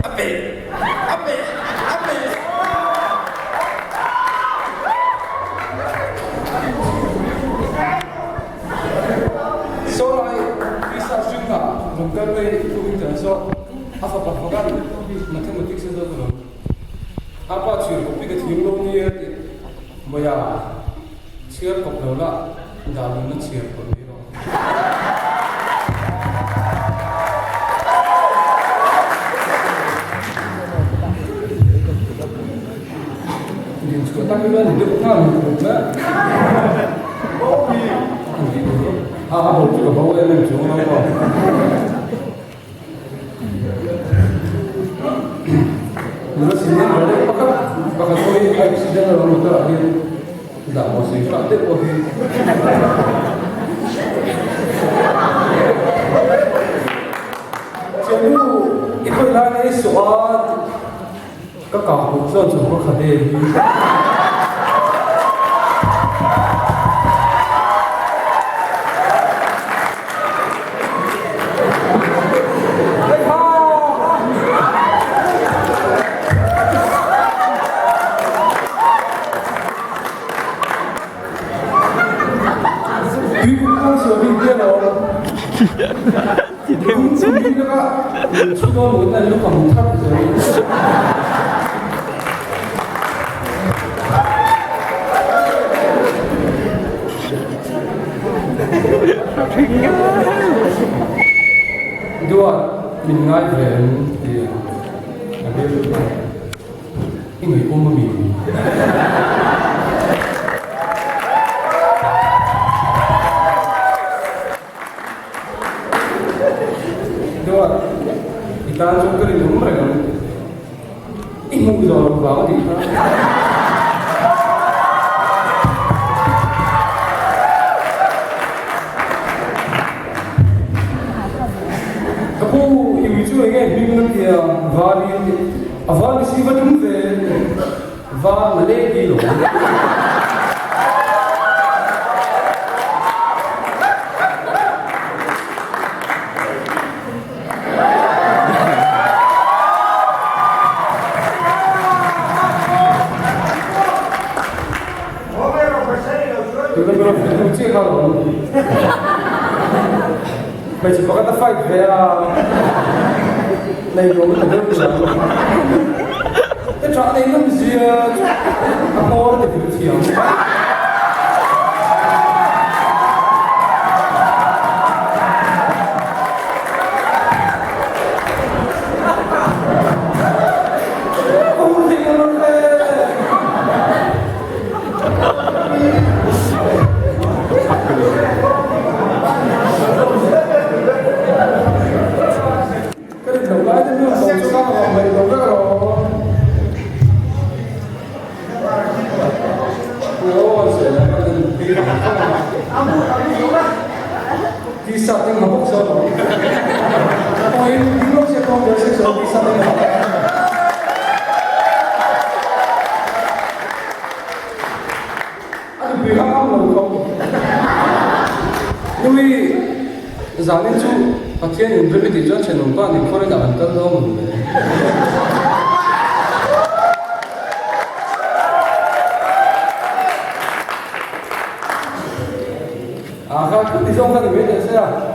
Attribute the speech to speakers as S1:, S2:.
S1: Ape. So I bisa juga bukan itu so apa kan matematik saja tuh. Apa sih kopi ke timur ni Maya share kop lola dalam nak share kop ni loh. Ini juga tak kira hidup kan, bukan? Boleh juga bawa yang cuma apa? Terus ini ada pakai koi aksiden dalam motor akhir tidak mau sih tak ada koi. Jadi ikut lagi soal kakak bukan cuma khadir. 수도 못나 이런 거 못하거든. Dua minat dan ada ini umum ini. Dua kita coba di rumah kan, ini bisa orang banget kita. Aku ini juga kan bingung dia, awal sih betul deh, awal lagi loh. Bây giờ có cái phải về này rồi mới được rồi. Cái chỗ này nó gì nó có để biểu hiện. Di saat yang mabuk solo, poin dulu saya tahu biasa solo di saat yang mabuk. Ada bilang apa loh? Tapi zaman itu pasien yang berbeda jauh cenderung tuan di Korea dan Antar dong. Aku di sana kan beda saya.